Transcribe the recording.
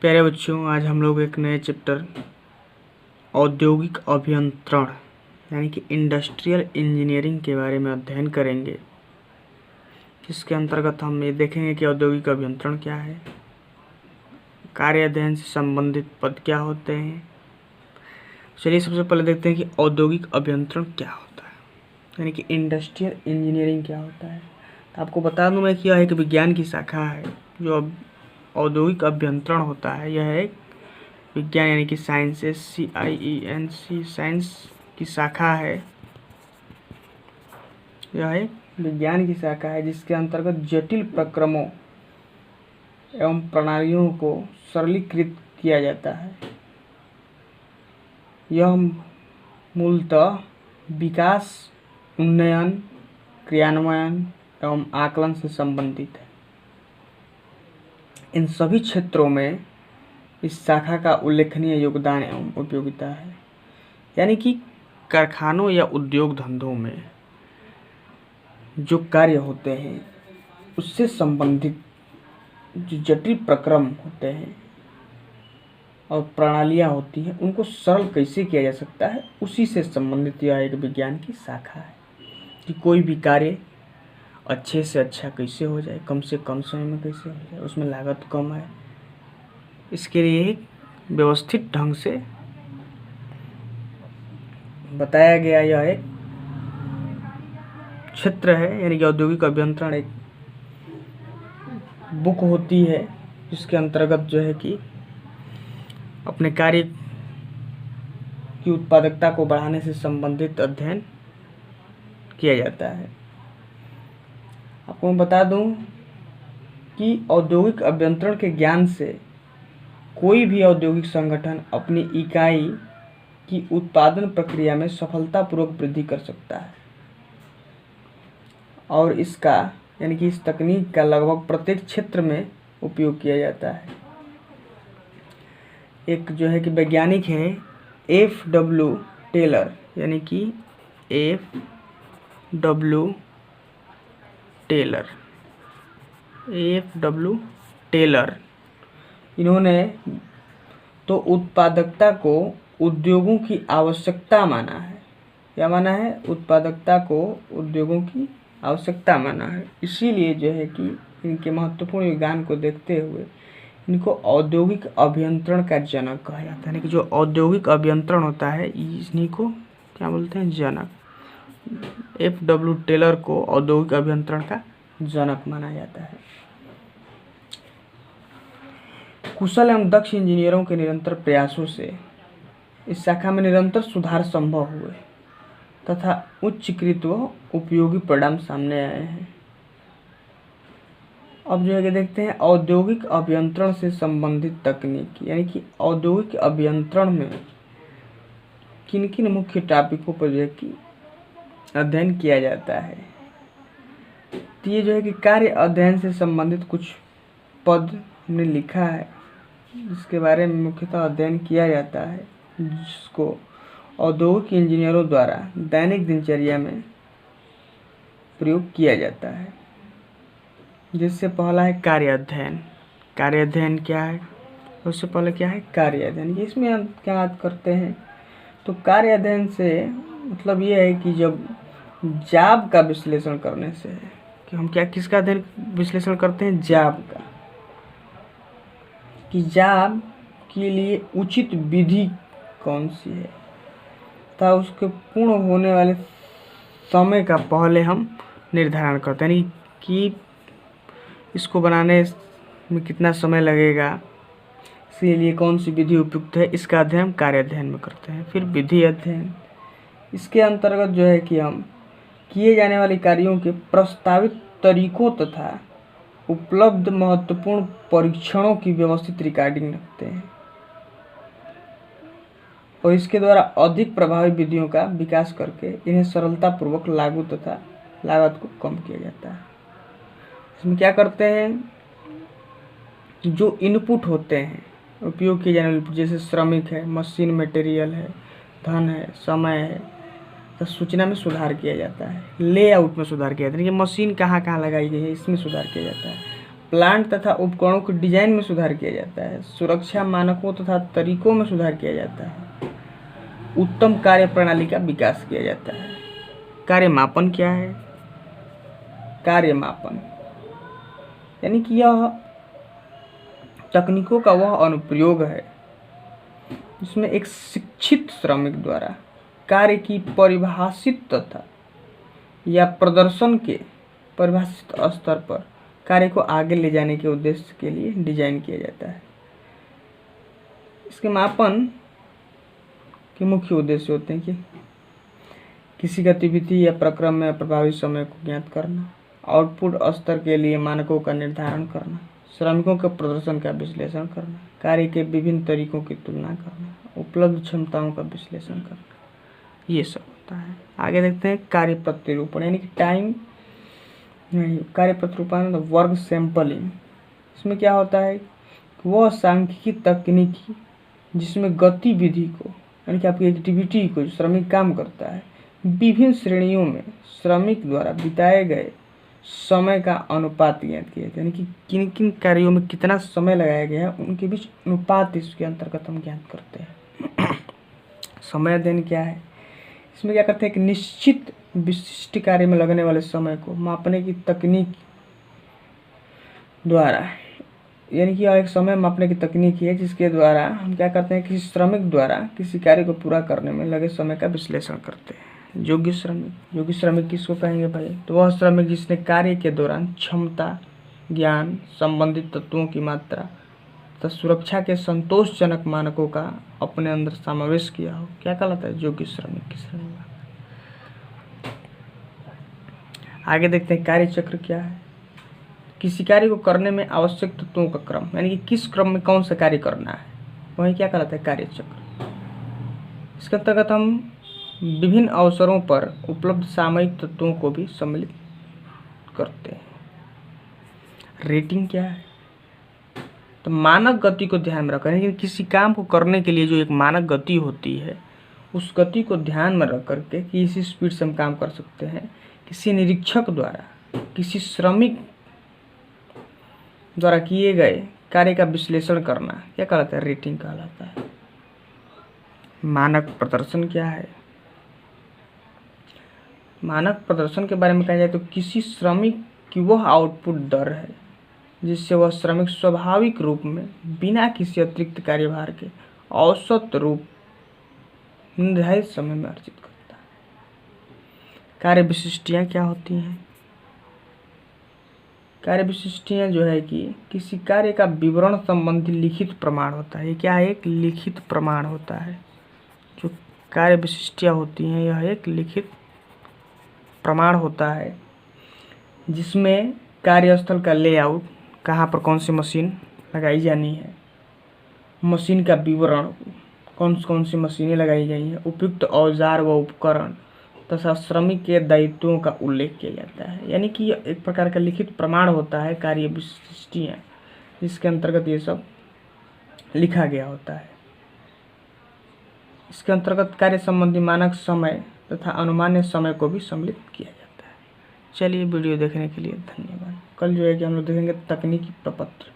प्यारे बच्चों, आज हम लोग एक नए चैप्टर औद्योगिक अभियंत्रण यानी कि इंडस्ट्रियल इंजीनियरिंग के बारे में अध्ययन करेंगे। जिसके अंतर्गत हम ये देखेंगे कि औद्योगिक अभियंत्रण क्या है, कार्य अध्ययन से संबंधित पद क्या होते हैं। चलिए सबसे पहले देखते हैं कि औद्योगिक अभियंत्रण क्या होता है, यानी कि इंडस्ट्रियल इंजीनियरिंग क्या होता है। तो आपको बता दूं मैं कि यह एक विज्ञान की शाखा है। जो औद्योगिक अभियंत्रण होता है यह एक विज्ञान यानी कि साइंसेस CIENC साइंस की शाखा है। यह एक विज्ञान की शाखा है जिसके अंतर्गत जटिल प्रक्रमों एवं प्रणालियों को सरलीकृत किया जाता है। यह मूलतः विकास, उन्नयन, क्रियान्वयन एवं आकलन से संबंधित है। इन सभी क्षेत्रों में इस शाखा का उल्लेखनीय योगदान एवं उपयोगिता है। यानी कि कारखानों या उद्योग धंधों में जो कार्य होते हैं उससे संबंधित जो जटिल प्रक्रम होते हैं और प्रणालियाँ होती हैं उनको सरल कैसे किया जा सकता है, उसी से संबंधित यह एक विज्ञान की शाखा है कि कोई भी कार्य अच्छे से अच्छा कैसे हो जाए, कम से कम समय में कैसे हो जाए, उसमें लागत कम है। इसके लिए एक व्यवस्थित ढंग से बताया गया यह एक क्षेत्र है। यानी कि औद्योगिक अभियंत्रण एक बुक होती है जिसके अंतर्गत जो है कि अपने कार्य की उत्पादकता को बढ़ाने से संबंधित अध्ययन किया जाता है। आपको मैं बता दूं कि औद्योगिक अभियंत्रण के ज्ञान से कोई भी औद्योगिक संगठन अपनी इकाई की उत्पादन प्रक्रिया में सफलतापूर्वक वृद्धि कर सकता है और इसका यानी कि इस तकनीक का लगभग प्रत्येक क्षेत्र में उपयोग किया जाता है। एक जो है कि वैज्ञानिक है F.W. टेलर, यानी कि F.W. टेलर, इन्होंने तो उत्पादकता को उद्योगों की आवश्यकता माना है। क्या माना है? उत्पादकता को उद्योगों की आवश्यकता माना है। इसीलिए जो है कि इनके महत्वपूर्ण योगदान को देखते हुए इनको औद्योगिक अभियंत्रण का जनक कहा जाता है। यानी कि जो औद्योगिक अभियंत्रण होता है इन्हीं को क्या बोलते हैं? जनक। F.W. टेलर को औद्योगिक अभियंत्रण का जनक माना जाता है। कुशल एवं दक्ष इंजीनियरों के निरंतर प्रयासों से इस शाखा में निरंतर सुधार संभव हुए तथा उच्चीकृत व उपयोगी परिणाम सामने आए हैं। अब जो है कि देखते हैं औद्योगिक अभियंत्रण से संबंधित तकनीक, यानी कि औद्योगिक अभियंत्रण में किन किन मुख्य टॉपिकों पर जो है कि अध्ययन किया जाता है। तो ये जो है कि कार्य अध्ययन से संबंधित कुछ पद हमने लिखा है जिसके बारे में मुख्यतः अध्ययन किया जाता है, जिसको औद्योगिक इंजीनियरों द्वारा दैनिक दिनचर्या में प्रयोग किया जाता है। जिससे पहला है कार्य अध्ययन। कार्य अध्ययन क्या है? उससे पहले क्या है? कार्य अध्ययन। इसमें हम क्या याद करते हैं? तो कार्य अध्ययन से मतलब ये है कि जब जाब का विश्लेषण करने से है कि हम क्या किसका अध्ययन विश्लेषण करते हैं? जाब का, कि जाब के लिए उचित विधि कौन सी है तथा उसके पूर्ण होने वाले समय का पहले हम निर्धारण करते हैं। यानी कि इसको बनाने में कितना समय लगेगा, इसीलिए कौन सी विधि उपयुक्त है, इसका अध्ययन कार्य अध्ययन में करते हैं। फिर विधि अध्ययन, इसके अंतर्गत जो है कि हम किए जाने वाले कार्यों के प्रस्तावित तरीकों तथा उपलब्ध महत्वपूर्ण परीक्षणों की व्यवस्थित रिकॉर्डिंग रखते हैं और इसके द्वारा अधिक प्रभावी विधियों का विकास करके इन्हें सरलतापूर्वक लागू तथा लागत को कम किया जाता है। इसमें क्या करते हैं? जो इनपुट होते हैं उपयोग किए जाने वाले, जैसे श्रमिक है, मशीन मटेरियल है, धन है, समय है, तो सूचना में सुधार किया जाता है। लेआउट में सुधार किया जाता है कि मशीन कहाँ कहाँ लगाई गई है इसमें सुधार किया जाता है। प्लांट तथा उपकरणों के डिजाइन में सुधार किया जाता है, सुरक्षा मानकों तथा तरीकों में सुधार किया जाता है, उत्तम कार्य प्रणाली का विकास किया जाता है। कार्य मापन क्या है? कार्य मापन यानी कि यह तकनीकों का वह अनुप्रयोग है जिसमें एक शिक्षित श्रमिक द्वारा कार्य की परिभाषित तथा या प्रदर्शन के परिभाषित स्तर पर कार्य को आगे ले जाने के उद्देश्य के लिए डिजाइन किया जाता है। इसके मापन के मुख्य उद्देश्य होते हैं कि किसी गतिविधि या प्रक्रम में प्रभावी समय को ज्ञात करना, आउटपुट स्तर के लिए मानकों का निर्धारण करना, श्रमिकों के प्रदर्शन का विश्लेषण करना, कार्य के विभिन्न तरीकों की तुलना करना, उपलब्ध क्षमताओं का विश्लेषण करना, ये सब होता है। आगे देखते हैं कार्य प्रतिरूपण यानी कि कार्य प्रतिरूपण वर्ग सैंपलिंग। इसमें क्या होता है? वह सांख्यिकी तकनीकी जिसमें गतिविधि को यानी कि आपकी एक्टिविटी को जो श्रमिक काम करता है विभिन्न श्रेणियों में श्रमिक द्वारा बिताए गए समय का अनुपात ज्ञात किया जाता है, यानी कि किन किन कार्यों में कितना समय लगाया गया है उनके बीच अनुपात इसके अंतर्गत हम ज्ञात करते हैं। समय अध्ययन क्या है? इसमें क्या करते हैं कि निश्चित विशिष्ट कार्य में लगने वाले समय को मापने की तकनीक द्वारा, यानी कि यह एक समय मापने की तकनीक है जिसके द्वारा हम क्या करते हैं कि श्रमिक द्वारा किसी कार्य को पूरा करने में लगे समय का विश्लेषण करते हैं। योग्य श्रमिक किसको कहेंगे भाई? तो वह श्रमिक जिसने कार्य के दौरान क्षमता, ज्ञान, संबंधित तत्वों की मात्रा तथा सुरक्षा के संतोषजनक मानकों का अपने अंदर समावेश किया हो, क्या कहलाता है? योग्य श्रमिक की श्रेणी में। आगे देखते हैं कार्य चक्र क्या है। किसी कार्य को करने में आवश्यक तत्वों का क्रम, यानी कि किस क्रम में कौन सा कार्य करना है, वही क्या कहलाता है? कार्य चक्र। इसके अंतर्गत हम विभिन्न अवसरों पर उपलब्ध सामयिक तत्वों को भी सम्मिलित करते हैं। रेटिंग क्या है? तो मानक गति को ध्यान में रखकर, यानी कि किसी काम को करने के लिए जो एक मानक गति होती है उस गति को ध्यान में रख करके कि इसी स्पीड से हम काम कर सकते हैं, किसी निरीक्षक द्वारा किसी श्रमिक द्वारा किए गए कार्य का विश्लेषण करना क्या कहलाता है? रेटिंग कहलाता है। मानक प्रदर्शन क्या है? मानक प्रदर्शन के बारे में कहा जाए तो किसी श्रमिक की वह आउटपुट दर है जिससे वह श्रमिक स्वाभाविक रूप में बिना किसी अतिरिक्त कार्यभार के औसत रूप निर्धारित समय में अर्जित करता है। कार्य विशिष्टियाँ क्या होती हैं? कार्य विशिष्टियाँ जो है कि किसी कार्य का विवरण संबंधी लिखित प्रमाण होता है। ये क्या है? एक लिखित प्रमाण होता है। जो कार्य विशिष्टियाँ होती हैं यह एक लिखित प्रमाण होता है जिसमें कार्यस्थल का लेआउट, कहाँ पर कौन सी मशीन लगाई जानी है, मशीन का विवरण, कौन सी मशीनें लगाई गई हैं, उपयुक्त औजार व उपकरण तथा श्रमिक के दायित्वों का उल्लेख किया जाता है। यानी कि एक प्रकार का लिखित प्रमाण होता है कार्य विशिष्टियाँ, जिसके अंतर्गत ये सब लिखा गया होता है। इसके अंतर्गत कार्य संबंधी मानक समय तथा अनुमान्य समय को भी सम्मिलित किया जाता है। चलिए, वीडियो देखने के लिए धन्यवाद। कल जो है कि हम लोग देखेंगे तकनीकी प्रपत्र।